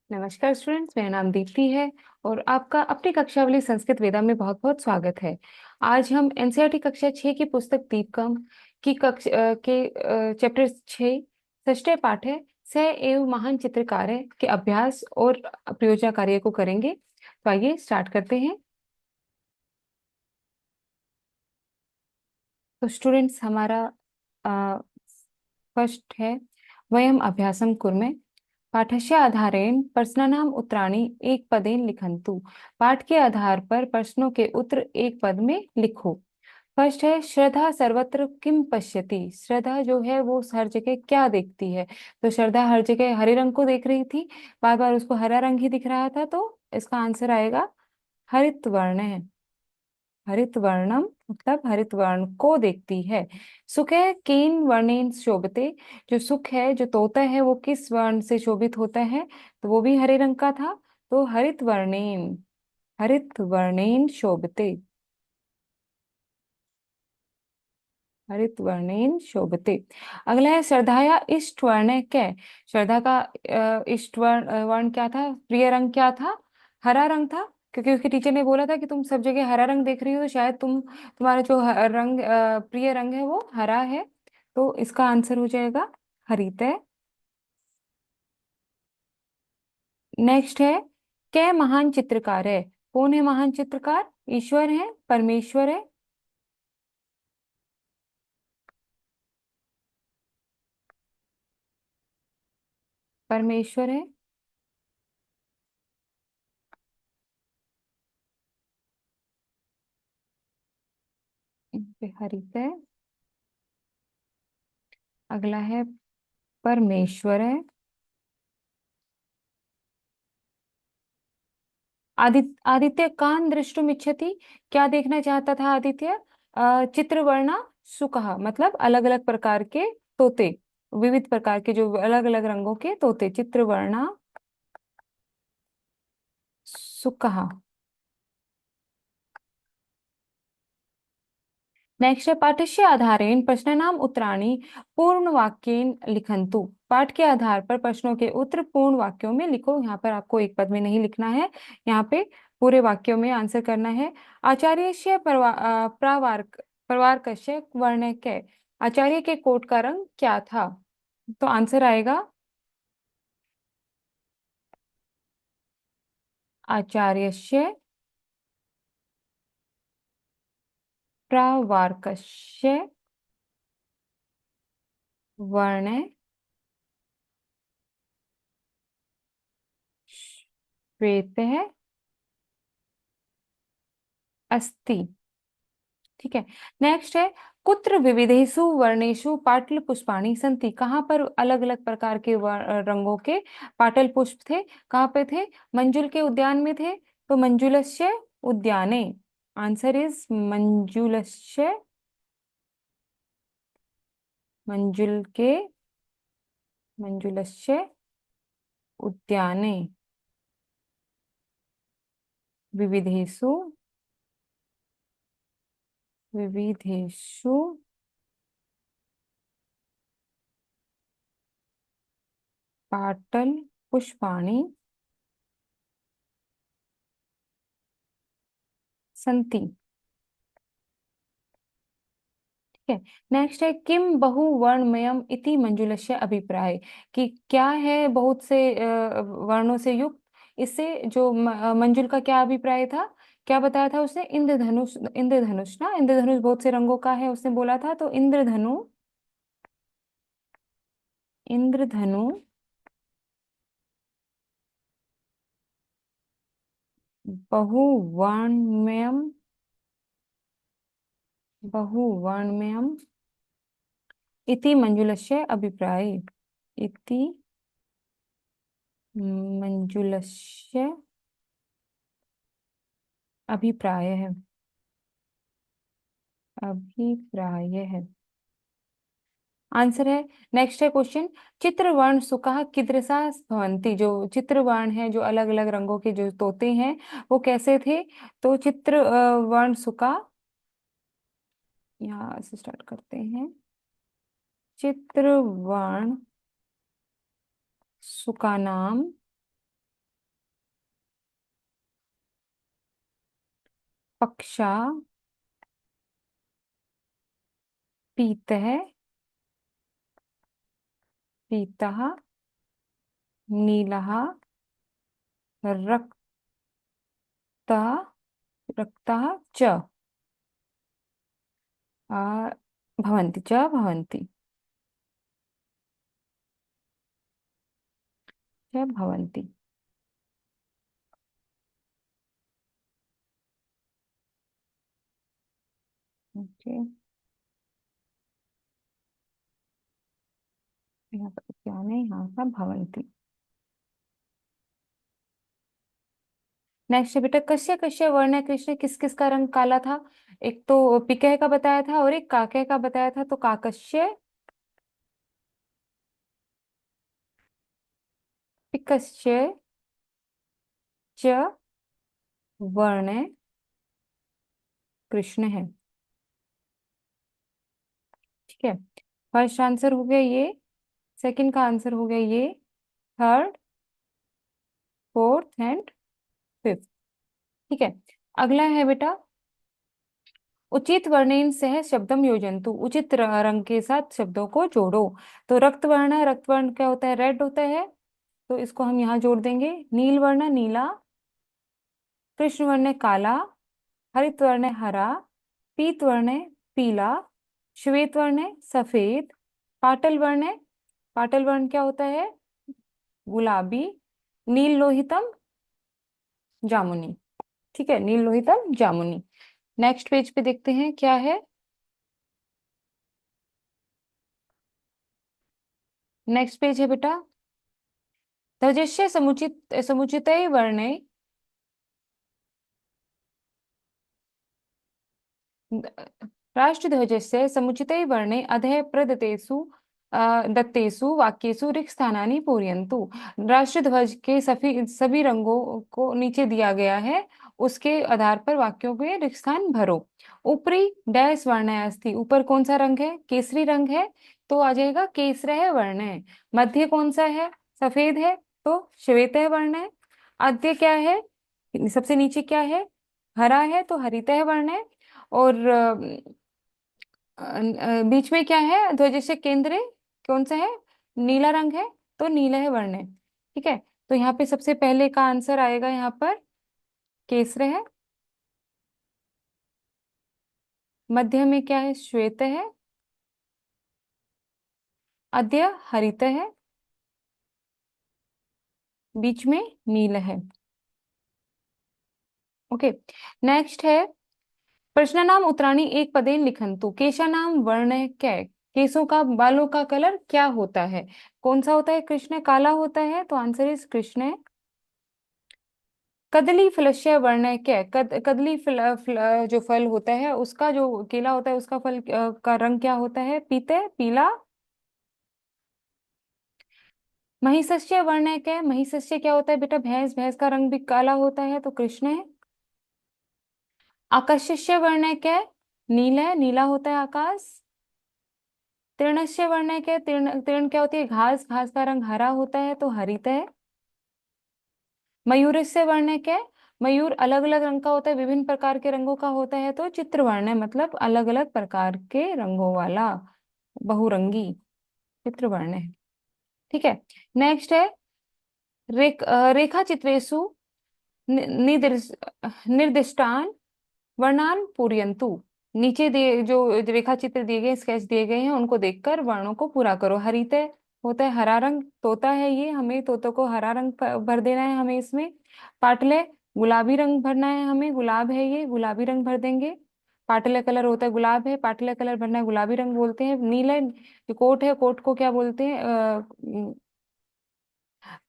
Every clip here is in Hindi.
नमस्कार स्टूडेंट्स, मेरा नाम दीप्ति है और आपका अपनी कक्षा वाली संस्कृत वेदा में बहुत बहुत स्वागत है। आज हम एनसीईआरटी कक्षा 6 की पुस्तक दीपकम की के चैप्टर 6 षष्ठ पाठ है सह एव महान चित्रकार है के अभ्यास और प्रयोजना कार्य को करेंगे। तो आइए स्टार्ट करते हैं। तो स्टूडेंट्स हमारा फर्स्ट है वयम अभ्यासम कुर्मे पाठस्य आधारेण प्रश्नानाम उत्तराणि एक पदेन लिखन्तु। पाठ के आधार पर प्रश्नों के उत्तर एक पद में लिखो। फर्स्ट है श्रद्धा सर्वत्र किम पश्यति। श्रद्धा जो है वो हर जगह क्या देखती है। तो श्रद्धा हर जगह हरे रंग को देख रही थी, बार बार उसको हरा रंग ही दिख रहा था, तो इसका आंसर आएगा हरित वर्ण है। हरित वर्णम मतलब हरित वर्ण को देखती है। सुख है केन वर्णेन शोभते। जो सुख है, जो तोता है, वो किस वर्ण से शोभित होता है, तो वो भी हरे रंग का था। तो हरित वर्णेन शोभते। हरित वर्णेन शोभते। अगला है श्रद्धाया इष्ट वर्ण कै। श्रद्धा का इष्ट वर्ण क्या था, प्रिय रंग क्या था? हरा रंग था, क्योंकि उसके टीचर ने बोला था कि तुम सब जगह हरा रंग देख रही हो, तो शायद तुम्हारा जो रंग प्रिय रंग है वो हरा है। तो इसका आंसर हो जाएगा हरित है। नेक्स्ट है कै महान चित्रकार है। कौन है महान चित्रकार? ईश्वर है, परमेश्वर है। परमेश्वर है। इन पे हरित है। अगला है परमेश्वर है। आदित्य कान दृष्टुम इच्छति। क्या देखना चाहता था आदित्य? चित्रवर्णा सुकहा, मतलब अलग अलग प्रकार के तोते, विविध प्रकार के जो अलग अलग रंगों के तोते, चित्रवर्णा सुकहा। नेक्स्ट है पाठस्य आधारेण प्रश्नानाम उत्तराणि पूर्ण वाक्येन लिखन्तु। पाठ के आधार पर प्रश्नों के उत्तर पूर्ण वाक्यों में लिखो। यहाँ पर आपको एक पद में नहीं लिखना है, यहाँ पे पूरे वाक्यों में आंसर करना है। आचार्यस्य प्रवारकस्य वर्णके। आचार्य के कोट का रंग क्या था? तो आंसर आएगा आचार्यस्य प्रवारकस्य वर्ण श्वेत है अस्ति। ठीक है। नेक्स्ट है कुत्र विविधेषु वर्णेषु पाटल पुष्पाणि सन्ति। कहाँ पर अलग अलग प्रकार के रंगों के पाटल पुष्प थे? कहाँ पे थे? मंजुल के उद्यान में थे। तो मंजुलस्य उद्याने। आंसर इज मंजुलस्य। मंजुल के मंजुलस्य उद्याने विविधेषु विविधेषु पाटल पुष्पाणि सन्ति। ठीक है। नेक्स्ट है किम बहुवर्णमयम इति मंजुलस्य अभिप्राय। कि क्या है बहुत से वर्णों से युक्त। इससे जो मंजुल का क्या अभिप्राय था, क्या बताया था उसने? इंद्रधनुष। इंद्रधनुष ना, इंद्रधनुष बहुत से रंगों का है उसने बोला था, तो इंद्रधनु। इंद्रधनु बहुवर्णमयम बहुवर्णमयम इति मंजुलस्य अभिप्राय। इति मंजुलस्य अभिप्राय है। अभिप्राय है। आंसर है। नेक्स्ट है क्वेश्चन चित्रवर्ण सुखा कीदृशा भवन्ति। जो चित्रवर्ण है, जो अलग अलग रंगों के जो तोते हैं, वो कैसे थे? तो चित्र वर्ण सुखा, यहाँ से स्टार्ट करते हैं। चित्रवर्ण सुका नाम पक्षा पीतः पीतः नीलः रक्तः रक्तः च आ, भवन्ति च भवन्ति च भवन्ति। ओके, यहाँ पर क्या नहीं, यहाँ का भवन्ति। नेक्स्ट है बेटा, कस्य कस्य वर्ण कृष्ण, किस किस का रंग काला था? एक तो पिकह का बताया था और एक काकय का बताया था। तो काकस्य पिकस्य च वर्ण कृष्ण है। ठीक है, फर्स्ट आंसर हो गया ये, सेकंड का आंसर हो गया ये, थर्ड फोर्थ एंड फिफ्थ। ठीक है, अगला है बेटा, उचित वर्णेन सह शब्दम योजन्तु, उचित रंग के साथ शब्दों को जोड़ो। तो रक्त वर्ण है, रक्त वर्ण क्या होता है? रेड होता है, तो इसको हम यहाँ जोड़ देंगे। नील वर्ण नीला, कृष्ण वर्ण काला, हरित वर्ण हरा, पीत वर्ण पीला, श्वेत वर्ण सफेद, पाटल वर्ण, पाटल वर्ण क्या होता है? गुलाबी, नील लोहितम जामुनी। ठीक है, नील लोहितम जामुनी। नेक्स्ट पेज पे देखते हैं क्या है। नेक्स्ट पेज है बेटा, ध्वजस्य समुचित समुचित वर्णे राष्ट्रध्वजस्य समुचितै वर्णे अधः प्रदत्तेषु दत्तेषु वाक्येषु रिक्त स्थानानि पूरयन्तु। राष्ट्रध्वज के सभी रंगों को नीचे दिया गया है, उसके आधार पर वाक्यों के रिक्त स्थान भरो। ऊपरी डैश वर्ण अस्ति, ऊपर कौन सा रंग है? केसरी रंग है, तो आ जाएगा केसरः वर्ण है। मध्य कौन सा है? सफेद है, तो श्वेतः वर्ण है। आद्य क्या है? सबसे नीचे क्या है? हरा है, तो हरितः वर्ण है। और बीच में क्या है? ध्वज से केंद्र कौन सा है? नीला रंग है, तो नीला है वर्ण है। ठीक है, तो यहाँ पे सबसे पहले का आंसर आएगा यहाँ पर केसर है। मध्य में क्या है? श्वेत है। अद्य हरित है। बीच में नील है। ओके, नेक्स्ट है, प्रश्न नाम उत्तराणी एक पदेन लिखन्तु, केशा नाम वर्ण कै, केसों का बालों का कलर क्या होता है? कौन सा होता है? कृष्ण काला होता है, तो आंसर इज कृष्ण। कदली फलस्य वर्ण क्या? कदली जो फल होता है उसका, जो केला होता है उसका फल का रंग क्या होता है? पीते पीला। महिषस्य वर्ण क्या? महिषस्य क्या होता है बेटा? भैंस, भैंस का रंग भी काला होता है, तो कृष्ण है। आकाशस्य वर्ण क्या? नीला है, नीला होता है आकाश। तृणस्य वर्ण क्या? तृण, तृण क्या होती है? घास, घास का रंग हरा होता है, तो हरित है। मयूरस्य वर्ण क्या? मयूर अलग अलग रंग का होता है, विभिन्न प्रकार के रंगों का होता है, तो चित्रवर्ण है, मतलब अलग अलग प्रकार के रंगों वाला, बहुरंगी चित्रवर्ण है। ठीक है, नेक्स्ट है, रेखा चित्रेषु निर्दिष्टान वर्णान पूरयन्तु। नीचे दिए जो रेखा चित्र दिए गए, स्केच दिए गए हैं, उनको देखकर वर्णों को पूरा करो। हरित होता है हरा रंग, तोता है ये, हमें तोतों को हरा रंग भर देना है हमें इसमें। पाटले गुलाबी रंग भरना है हमें, गुलाब है ये, गुलाबी रंग भर देंगे। पाटले कलर होता है गुलाब है, पाटले कलर भरना है, गुलाबी रंग बोलते हैं। नीला जो कोट है, कोट को क्या बोलते हैं?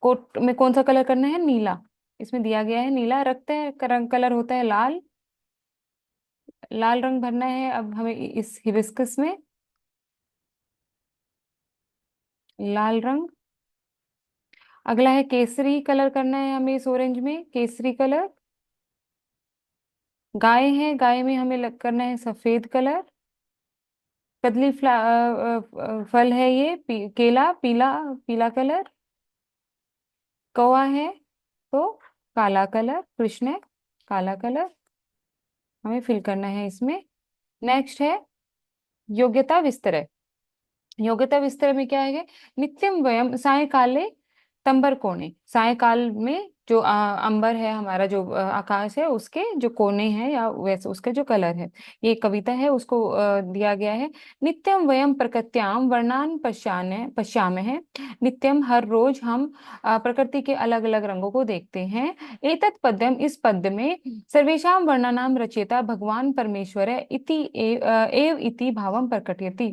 कोट में कौन सा कलर करना है? नीला, इसमें दिया गया है नीला। रक्त है रंग, कलर होता है लाल, लाल रंग भरना है अब हमें इस हिबिस्कस में, लाल रंग। अगला है केसरी कलर करना है हमें इस ऑरेंज में, केसरी कलर। गाय है, गाय में हमें करना है सफेद कलर। कदली फल है ये, केला, पीला, पीला कलर। कौवा है, तो काला कलर, कृष्ण है, काला कलर। हमें फिल करना है इसमें। नेक्स्ट है योग्यता विस्तर। योग्यता विस्तार में क्या है? नित्यम वयम सायकाले तंबर कोणे। सायकाल में जो अंबर है हमारा, जो आकाश है, उसके जो कोने हैं या वैसे उसका जो कलर है, ये कविता है उसको दिया गया है। नित्यम वयम प्रकृत्याम वर्णान पश्यामः है। नित्यम हर रोज हम प्रकृति के अलग अलग रंगों को देखते हैं। एतत् पद्यम, इस पद्य में सर्वेषां वर्णानां रचयिता भगवान परमेश्वर इति एव इति भावम प्रकटयति।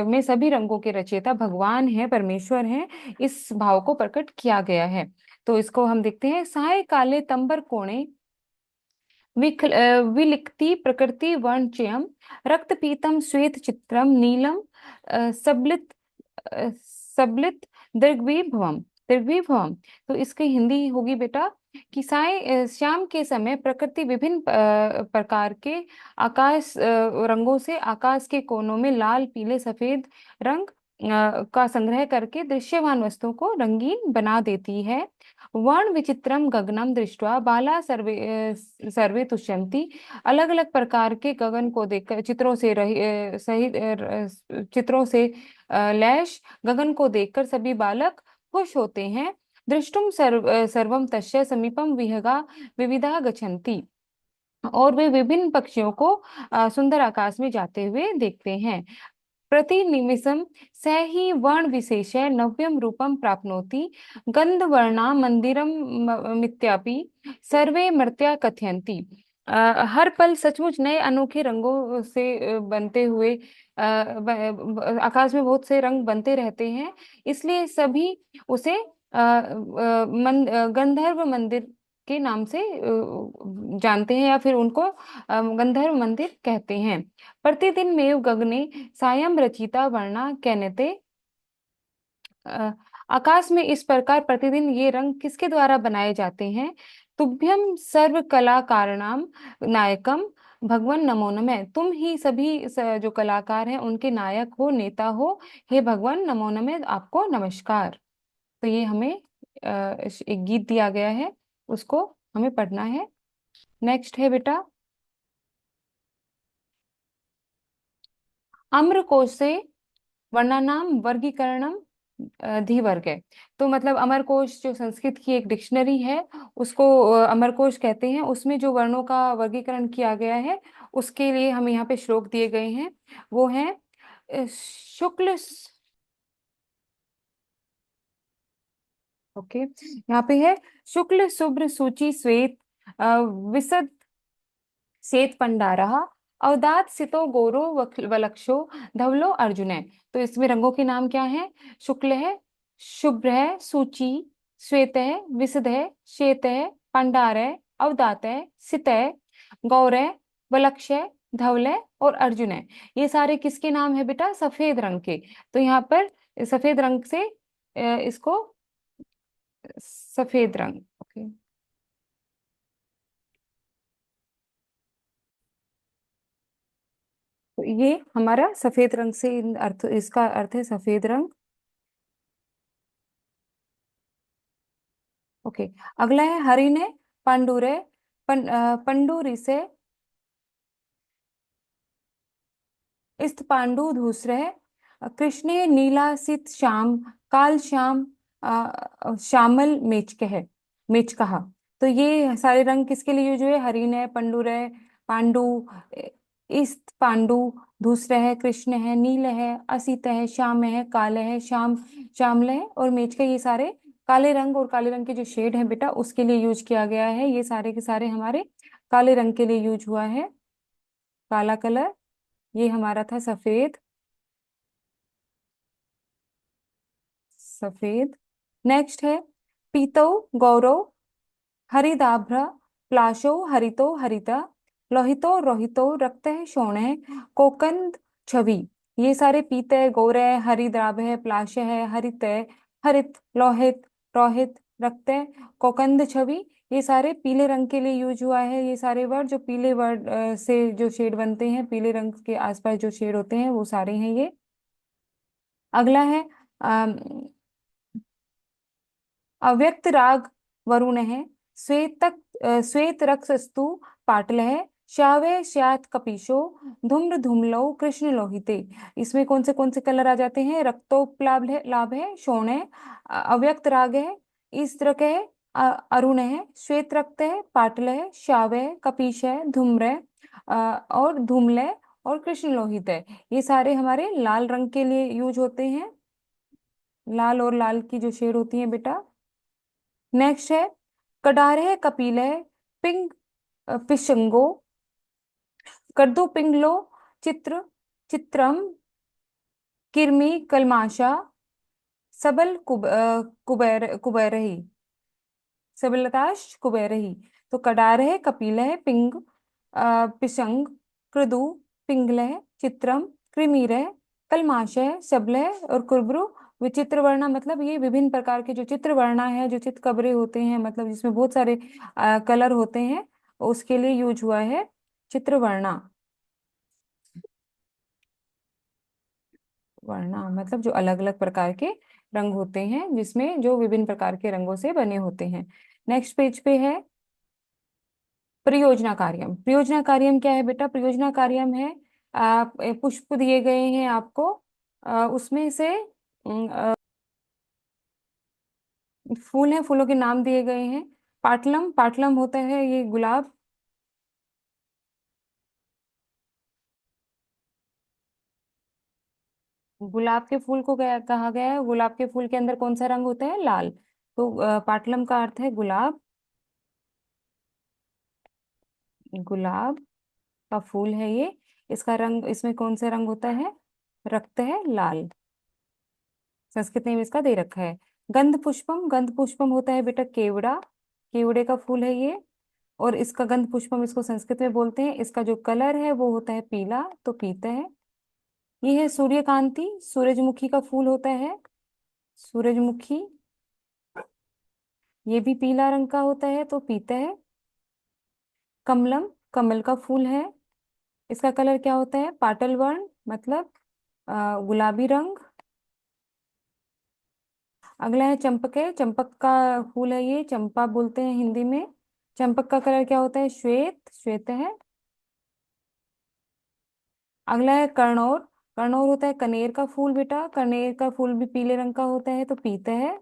में सभी रंगों के रचयिता भगवान है, परमेश्वर है, इस भाव को प्रकट किया गया है। तो इसको हम देखते हैं। साय काले तंबर कोणे विलिखति प्रकृति वर्णचयम रक्त पीतम श्वेत चित्रम नीलम सबलित सबलित दीर्घविभवम दीर्घविभवम। तो इसकी हिंदी होगी बेटा कि शाम के समय प्रकृति विभिन्न प्रकार के आकाश रंगों से आकाश के कोनों में लाल पीले सफेद रंग का संग्रह करके दृश्यमान वस्तुओं को रंगीन बना देती है। वर्ण विचित्रम गगनम दृष्ट्वा बाला सर्वे सर्वे तुष्यन्ति। अलग अलग प्रकार के गगन को देखकर चित्रों से सहित चित्रों से लैश गगन को देखकर सभी बालक खुश होते हैं। दृष्टुम सर्वम तस्य समीपम विहगा विविधा गच्छन्ति। और वे विभिन्न पक्षियों को सुंदर आकाश में जाते हुए देखते हैं। प्रतिनिमिषं स हि वर्ण विशेष नव्यम रूपम प्राप्नोति गंधवर्णा मंदिरम मित्यापि सर्वे मर्त्या कथयन्ति। हर पल सचमुच नए अनोखे रंगों से बनते हुए आकाश में बहुत से रंग बनते रहते हैं, इसलिए सभी उसे गंधर्व मंदिर के नाम से जानते हैं या फिर उनको गंधर्व मंदिर कहते हैं। प्रतिदिन मेव गगने सायं रचिता वर्णा कहते। अ, आकाश में इस प्रकार प्रतिदिन ये रंग किसके द्वारा बनाए जाते हैं? तुभ्यम सर्व कला कारणाम नायकम भगवान नमो नमः। तुम ही सभी जो कलाकार हैं उनके नायक हो, नेता हो। हे भगवान नमो नमः, आपको नमस्कार। तो ये हमें एक गीत दिया गया है, उसको हमें पढ़ना है। नेक्स्ट है बेटा अम्रकोश से वर्णानाम वर्गीकरणम धीवर्ग है। तो मतलब अमरकोश जो संस्कृत की एक डिक्शनरी है, उसको अमरकोश कहते हैं। उसमें जो वर्णों का वर्गीकरण किया गया है उसके लिए हमें यहाँ पे श्लोक दिए गए हैं। वो है शुक्ल, ओके, यहाँ पे है शुक्ल शुभ्र सूची श्वेत विशद श्वेत पंडारः अवदात सितो गौरो वलक्षो धवलो अर्जुन है। तो इसमें रंगों के नाम क्या है? शुक्ल है, शुभ्र है, सूची, श्वेत है, विशद है, श्वेत है, पंडार है, अवदात है, सित है, गौर है, वलक्ष है, धवल है और अर्जुन है। ये सारे किसके नाम है बेटा? सफेद रंग के। तो यहाँ पर सफेद रंग से इसको सफेद रंग, ओके। तो ये हमारा सफेद रंग से अर्थ, इसका अर्थ है सफेद रंग। ओके, अगला है हरिने पांडुरे पंडुरी से इस्त पांडु दूसरे कृष्णे नीलासित श्याम काल श्याम श्यामल मेच कहा। तो ये सारे रंग किसके लिए यूज हुए? हरिण है, पंडुर है, पांडु, इस्त पांडु, दूसरे है, कृष्ण है, नील है, असित है, श्याम है, काले है, श्यामल है और मेच के। ये सारे काले रंग और काले रंग के जो शेड है बेटा उसके लिए यूज किया गया है। ये सारे के सारे हमारे काले रंग के लिए यूज हुआ है। काला कलर, ये हमारा था सफेद, सफेद। नेक्स्ट है पीतो गौरव हरिदाभ्र प्लाशो हरितो हरिता लोहितो रोहितो रक्त है शोण है कोकंद छवि। ये सारे पीत है, गौर है, हरिद्राभ है, प्लाश है, हरित है, हरित, लोहित, रोहित, रक्त है, कोकंद छवि। ये सारे पीले रंग के लिए यूज हुआ है। ये सारे वर्ड जो पीले वर्ड से जो शेड बनते हैं, पीले रंग के आसपास जो शेड होते हैं वो सारे हैं ये। अगला है अव्यक्त राग वरुण है। श्वेत रक्तस्तु पाटल है। श्यावे श्यात कपीशो, धूम्र धूमलो कृष्ण लोहिते। इसमें कौन से कलर आ जाते हैं? रक्तोपलाभ है, लाभ है, शोण है, अव्यक्त राग है, ईस्त्रक है, अरुण है, श्वेत रक्त है, पाटल है, श्याव है, कपीश है, धूम्र है, और धूमल है, और कृष्ण लोहित है। ये सारे हमारे लाल रंग के लिए यूज होते हैं, लाल और लाल की जो शेड होती है बेटा। नेक्स्ट है कडार है, कपिल है, पिंग पिशंगो, कर्दो पिंगलो, चित्र चित्रम, किरमी कलमाशा, सबल कुबेरही, सबलताश कुबेरही। तो कडार है, कपिल है, पिंग, पिशंग, कृदु, पिंगल है, चित्रम, कृमीर है, कलमाश है, सबल है, और कुर्ब्रु। विचित्र वर्णा मतलब ये विभिन्न प्रकार के जो चित्र वर्णा है, जो चित्र कबरे होते हैं, मतलब जिसमें बहुत सारे कलर होते हैं, उसके लिए यूज हुआ है चित्र वर्णा। वर्णा मतलब जो अलग अलग प्रकार के रंग होते हैं, जिसमें जो विभिन्न प्रकार के रंगों से बने होते हैं। नेक्स्ट पेज पे है परियोजना कार्यम। परियोजना कार्यम क्या है बेटा? परियोजना कार्यम है आप पुष्प दिए गए हैं आपको, उसमें से फूल हैं, फूलों के नाम दिए गए हैं। पाटलम, पाटलम होता है ये गुलाब। गुलाब के फूल को कहा गया है, गुलाब के फूल के अंदर कौन सा रंग होता है? लाल। तो पाटलम का अर्थ है गुलाब। गुलाब का फूल है ये। इसका रंग, इसमें कौन सा रंग होता है? रक्त है, लाल। संस्कृत में इसका दे रखा है। गंध पुष्पम, गंध पुष्पम होता है बेटा केवड़ा। केवड़े का फूल है ये। और इसका गंध पुष्पम इसको संस्कृत में बोलते हैं। इसका जो कलर है वो होता है पीला, तो पीता है। ये है सूर्यकांति, सूरजमुखी का फूल होता है सूरजमुखी। ये भी पीला रंग का होता है, तो पीता है। कमलम, कमल का फूल है। इसका कलर क्या होता है? पाटल वर्ण, मतलब गुलाबी रंग। अगला है चंपक। है चंपक का फूल है ये, चंपा बोलते हैं हिंदी में। चंपक का कलर क्या होता है? श्वेत, श्वेत है। अगला है कर्णौर। कर्णौर होता है कनेर का फूल बेटा। कनेर का फूल भी पीले रंग का होता है, तो पीता है।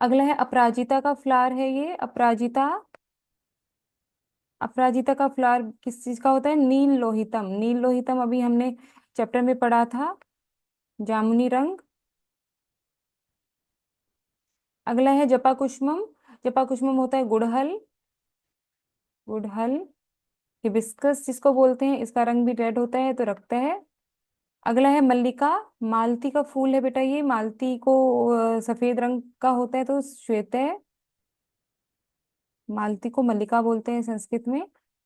अगला है अपराजिता का फ्लावर है ये, अपराजिता। अपराजिता का फ्लावर किस चीज का होता है? नील लोहितम। नील लोहितम अभी हमने चैप्टर में पढ़ा था, जामुनी रंग। अगला है जपा कुसुमम। जपा कुसुमम होता है गुड़हल, गुड़हल। हिबिस्कस जिसको बोलते हैं, इसका रंग भी रेड होता है, तो रक्त है। अगला है मल्लिका। मालती का फूल है बेटा ये। मालती को सफेद रंग का होता है, तो श्वेत है। मालती को मल्लिका बोलते हैं संस्कृत में।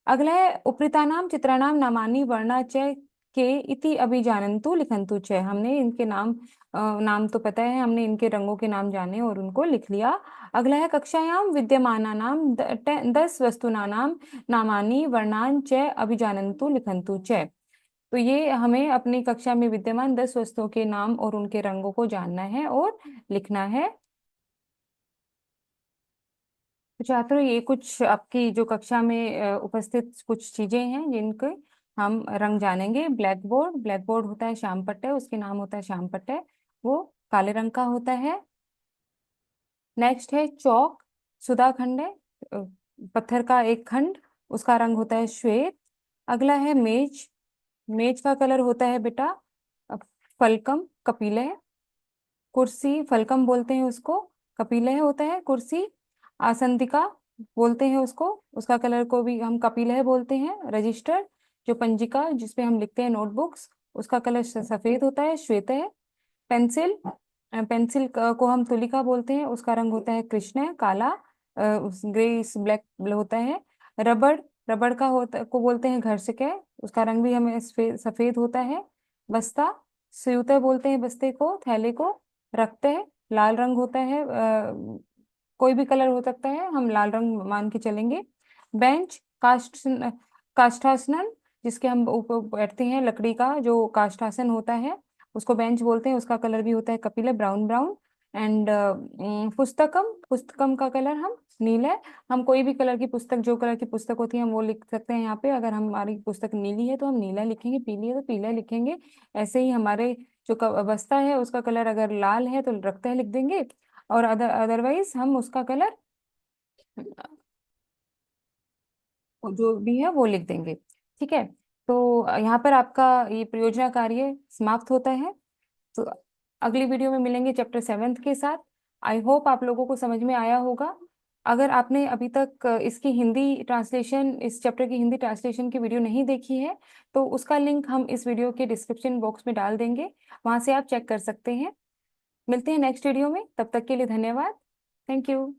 अगला है उपृतानाम चित्राणाम नामानि वर्णा च के इति अभिजानन्तु लिखन्तु च। हमने इनके नाम, नाम तो पता है, हमने इनके रंगों के नाम जाने और उनको लिख लिया। अगला है कक्षायाम विद्यमानानाम 10 वस्तूनानाम नामानि वर्णान च अभिजानन्तु लिखन्तु च। तो ये हमें अपनी कक्षा में विद्यमान 10 वस्तुओं के नाम और उनके रंगों को जानना है और लिखना है। तो छात्रों, ये कुछ आपकी जो कक्षा में उपस्थित कुछ चीजें हैं जिनके हम रंग जानेंगे। ब्लैक बोर्ड, ब्लैक बोर्ड होता है श्याम पट्टे, उसके नाम होता है श्याम पट्टे, वो काले रंग का होता है। नेक्स्ट है चौक, सुधा खंड है, अ, पत्थर का एक खंड, उसका रंग होता है श्वेत। अगला है मेज। मेज का कलर होता है बेटा अ, फलकम, कपिले। कुर्सी, फलकम बोलते हैं उसको, कपिले होता है कुर्सी। आसंदिका बोलते हैं उसको, उसका कलर को भी हम कपिले बोलते हैं। रजिस्टर, जो पंजिका जिसपे हम लिखते हैं नोटबुक्स, उसका कलर सफेद होता है, श्वेत है। पेंसिल, पेंसिल को हम तुलिका बोलते हैं, उसका रंग होता है कृष्ण, काला, ग्रे ब्लैक होता है। रबड़, रबड़ का होता को बोलते हैं घर्षक, उसका रंग भी हमें सफेद होता है। बस्ता, स्यूते बोलते हैं बस्ते को, थैले को। रखते हैं, लाल रंग होता है, कोई भी कलर हो सकता है, हम लाल रंग मान के चलेंगे। बेंच, काष्ठासन, जिसके हम ऊपर बैठते हैं, लकड़ी का जो काष्ठासन होता है उसको बेंच बोलते हैं, उसका कलर भी होता है कपिला, ब्राउन ब्राउन। एंड पुस्तकम, पुस्तकम का कलर हम नीला है। हम कोई भी कलर की पुस्तक, जो कलर की पुस्तक होती है हम वो लिख सकते हैं यहाँ पे। अगर हमारी पुस्तक नीली है तो हम नीला लिखेंगे, पीली है तो पीला लिखेंगे। ऐसे ही हमारे जो बस्ता है उसका कलर अगर लाल है तो रक्त है लिख देंगे, और अदरवाइज हम उसका कलर जो भी है वो लिख देंगे। ठीक है, तो यहाँ पर आपका ये परियोजना कार्य समाप्त होता है। तो अगली वीडियो में मिलेंगे चैप्टर 7 के साथ। आई होप आप लोगों को समझ में आया होगा। अगर आपने अभी तक इसकी हिंदी ट्रांसलेशन, इस चैप्टर की हिंदी ट्रांसलेशन की वीडियो नहीं देखी है तो उसका लिंक हम इस वीडियो के डिस्क्रिप्शन बॉक्स में डाल देंगे, वहां से आप चेक कर सकते हैं। मिलते हैं नेक्स्ट वीडियो में, तब तक के लिए धन्यवाद। Thank you.